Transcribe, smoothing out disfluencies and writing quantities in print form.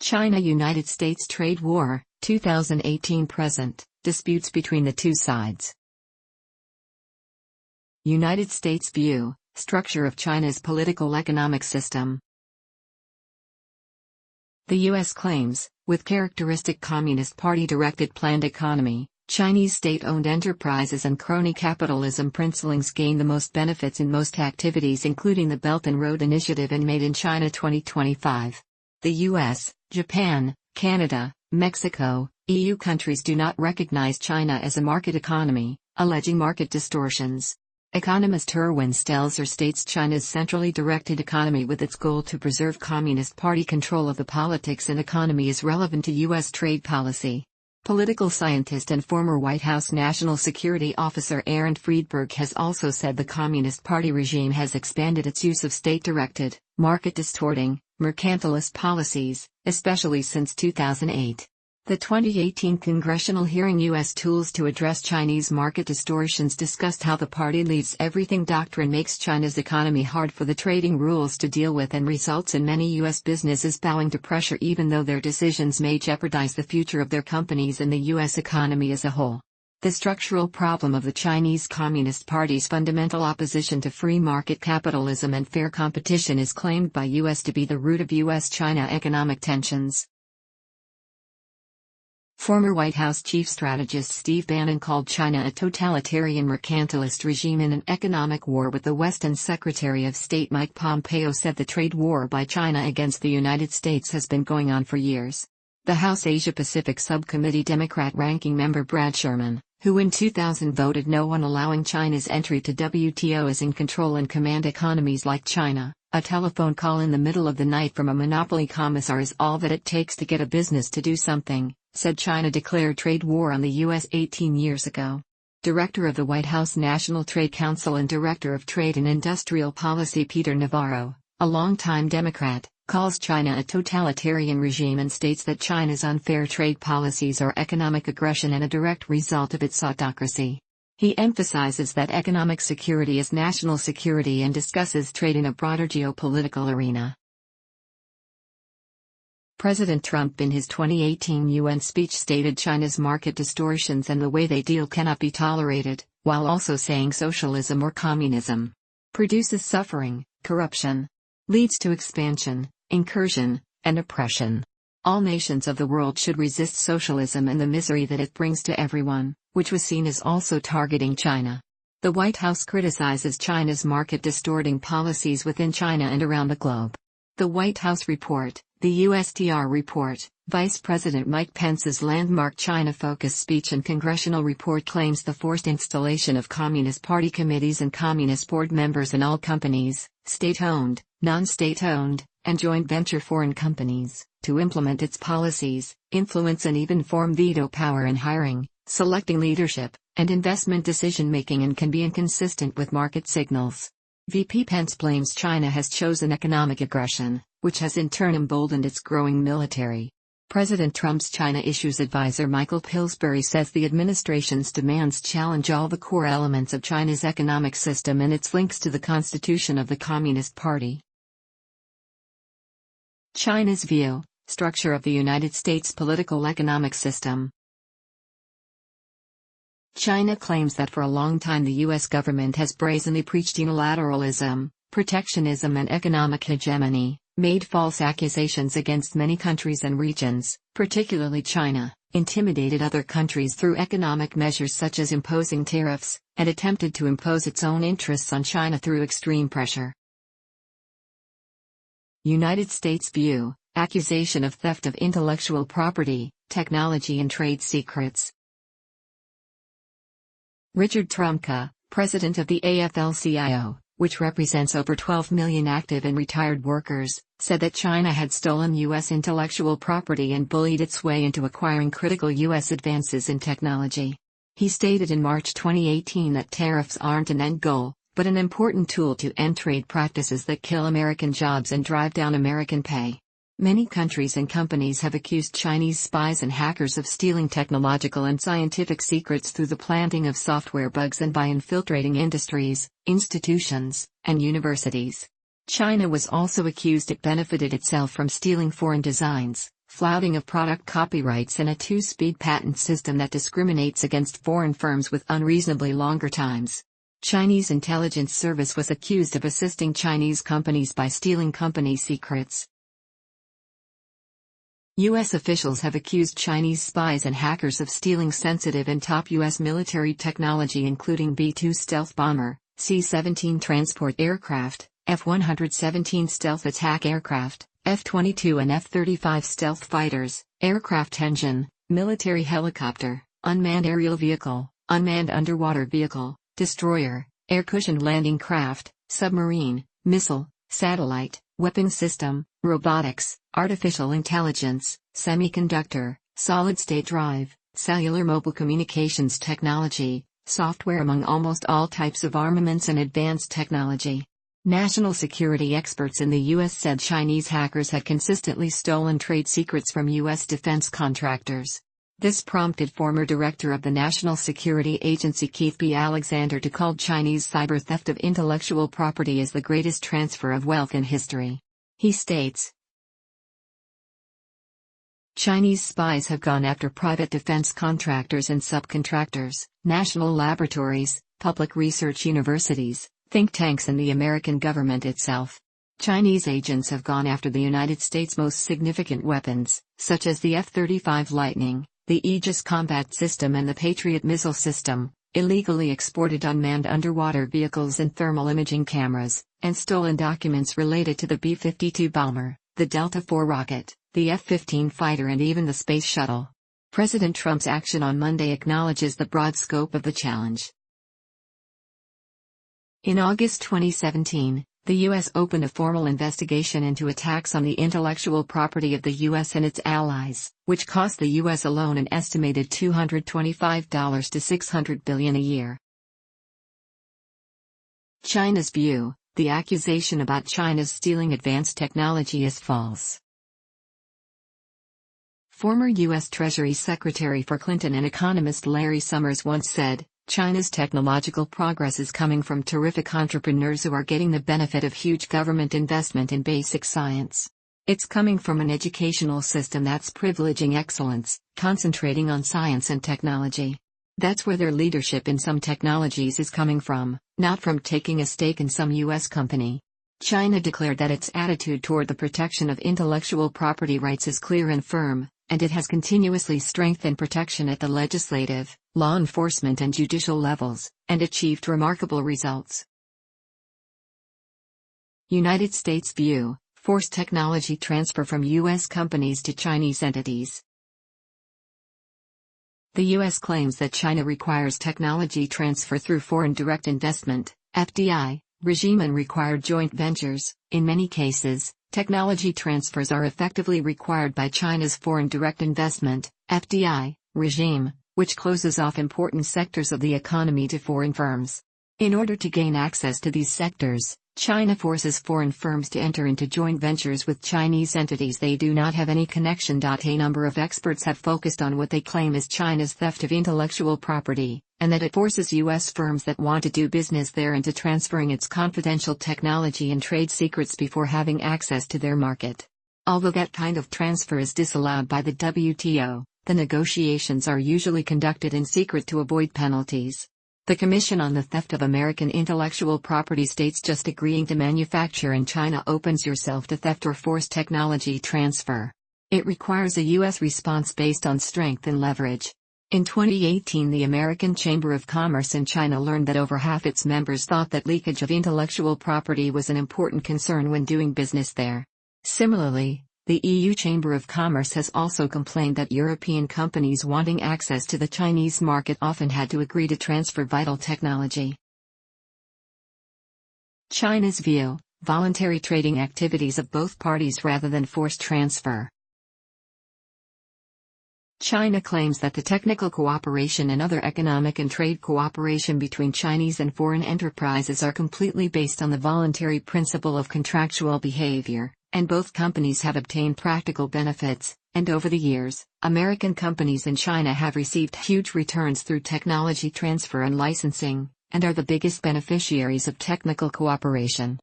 China-United States trade war, 2018-present, disputes between the two sides. United States view, structure of China's political-economic system. The U.S. claims, with characteristic Communist Party-directed planned economy, Chinese state-owned enterprises and crony capitalism principlings gain the most benefits in most activities including the Belt and Road Initiative and Made in China 2025. The U.S., Japan, Canada, Mexico, EU countries do not recognize China as a market economy, alleging market distortions. Economist Erwin Stelzer states China's centrally directed economy with its goal to preserve Communist Party control of the politics and economy is relevant to U.S. trade policy. Political scientist and former White House National Security Officer Aaron Friedberg has also said the Communist Party regime has expanded its use of state-directed, market-distorting, mercantilist policies, especially since 2008. The 2018 congressional hearing U.S. Tools to Address Chinese Market Distortions discussed how the party leaves everything doctrine makes China's economy hard for the trading rules to deal with and results in many U.S. businesses bowing to pressure even though their decisions may jeopardize the future of their companies and the U.S. economy as a whole. The structural problem of the Chinese Communist Party's fundamental opposition to free market capitalism and fair competition is claimed by U.S. to be the root of U.S.-China economic tensions. Former White House chief strategist Steve Bannon called China a totalitarian mercantilist regime in an economic war with the West, and Secretary of State Mike Pompeo said the trade war by China against the United States has been going on for years. The House Asia-Pacific Subcommittee Democrat ranking member Brad Sherman, who in 2000 voted no on allowing China's entry to WTO as in control and command economies like China, a telephone call in the middle of the night from a monopoly commissar is all that it takes to get a business to do something, said China declared trade war on the U.S. 18 years ago. Director of the White House National Trade Council and Director of Trade and Industrial Policy Peter Navarro, a longtime Democrat, calls China a totalitarian regime and states that China's unfair trade policies are economic aggression and a direct result of its autocracy. He emphasizes that economic security is national security and discusses trade in a broader geopolitical arena. President Trump in his 2018 UN speech stated China's market distortions and the way they deal cannot be tolerated, while also saying socialism or communism produces suffering, corruption, leads to expansion, incursion, and oppression. All nations of the world should resist socialism and the misery that it brings to everyone, which was seen as also targeting China. The White House criticizes China's market-distorting policies within China and around the globe. The White House report, the USTR report, Vice President Mike Pence's landmark China-focused speech and congressional report claims the forced installation of Communist Party committees and Communist board members in all companies, state-owned, non-state-owned, and joint venture foreign companies, to implement its policies, influence and even form veto power in hiring, selecting leadership, and investment decision-making and can be inconsistent with market signals. VP Pence blames China has chosen economic aggression, which has in turn emboldened its growing military. President Trump's China Issues Advisor Michael Pillsbury says the administration's demands challenge all the core elements of China's economic system and its links to the constitution of the Communist Party. China's view, structure of the United States political economic system. China claims that for a long time the U.S. government has brazenly preached unilateralism, protectionism and economic hegemony, made false accusations against many countries and regions, particularly China, intimidated other countries through economic measures such as imposing tariffs, and attempted to impose its own interests on China through extreme pressure. United States view, accusation of theft of intellectual property, technology and trade secrets. Richard Trumka, president of the AFL-CIO, which represents over 12 million active and retired workers, said that China had stolen U.S. intellectual property and bullied its way into acquiring critical U.S. advances in technology. He stated in March 2018 that tariffs aren't an end goal, but an important tool to end trade practices that kill American jobs and drive down American pay. Many countries and companies have accused Chinese spies and hackers of stealing technological and scientific secrets through the planting of software bugs and by infiltrating industries, institutions, and universities. China was also accused it benefited itself from stealing foreign designs, flouting of product copyrights and a two-speed patent system that discriminates against foreign firms with unreasonably longer times. Chinese intelligence service was accused of assisting Chinese companies by stealing company secrets. U.S. officials have accused Chinese spies and hackers of stealing sensitive and top U.S. military technology including B-2 stealth bomber, C-17 transport aircraft, F-117 stealth attack aircraft, F-22 and F-35 stealth fighters, aircraft engine, military helicopter, unmanned aerial vehicle, unmanned underwater vehicle, destroyer, air-cushioned landing craft, submarine, missile, satellite, weapon system, robotics, artificial intelligence, semiconductor, solid-state drive, cellular mobile communications technology, software among almost all types of armaments and advanced technology. National security experts in the U.S. said Chinese hackers had consistently stolen trade secrets from U.S. defense contractors. This prompted former director of the National Security Agency Keith B. Alexander to call Chinese cyber theft of intellectual property as the greatest transfer of wealth in history. He states, Chinese spies have gone after private defense contractors and subcontractors, national laboratories, public research universities, think tanks and the American government itself. Chinese agents have gone after the United States' most significant weapons, such as the F-35 Lightning, the Aegis combat system and the Patriot missile system, illegally exported unmanned underwater vehicles and thermal imaging cameras, and stolen documents related to the B-52 bomber, the Delta IV rocket, the F-15 fighter and even the space shuttle. President Trump's action on Monday acknowledges the broad scope of the challenge. In August 2017, the U.S. opened a formal investigation into attacks on the intellectual property of the U.S. and its allies, which cost the U.S. alone an estimated $225 to $600 billion a year. China's view: the accusation about China's stealing advanced technology is false. Former U.S. Treasury Secretary for Clinton and economist Larry Summers once said, China's technological progress is coming from terrific entrepreneurs who are getting the benefit of huge government investment in basic science. It's coming from an educational system that's privileging excellence, concentrating on science and technology. That's where their leadership in some technologies is coming from, not from taking a stake in some U.S. company. China declared that its attitude toward the protection of intellectual property rights is clear and firm, and it has continuously strengthened protection at the legislative, law enforcement and judicial levels, and achieved remarkable results. United States view: forced technology transfer from U.S. companies to Chinese entities. The U.S. claims that China requires technology transfer through foreign direct investment, FDI, regime and required joint ventures. In many cases, technology transfers are effectively required by China's foreign direct investment, FDI, regime, which closes off important sectors of the economy to foreign firms. In order to gain access to these sectors, China forces foreign firms to enter into joint ventures with Chinese entities they do not have any connection. A number of experts have focused on what they claim is China's theft of intellectual property, and that it forces U.S. firms that want to do business there into transferring its confidential technology and trade secrets before having access to their market. Although that kind of transfer is disallowed by the WTO, the negotiations are usually conducted in secret to avoid penalties. The Commission on the Theft of American Intellectual Property states just agreeing to manufacture in China opens yourself to theft or forced technology transfer. It requires a U.S. response based on strength and leverage. In 2018, the American Chamber of Commerce in China learned that over half its members thought that leakage of intellectual property was an important concern when doing business there. Similarly, the EU Chamber of Commerce has also complained that European companies wanting access to the Chinese market often had to agree to transfer vital technology. China's view: voluntary trading activities of both parties rather than forced transfer. China claims that the technical cooperation and other economic and trade cooperation between Chinese and foreign enterprises are completely based on the voluntary principle of contractual behavior, and both companies have obtained practical benefits, and over the years, American companies in China have received huge returns through technology transfer and licensing, and are the biggest beneficiaries of technical cooperation.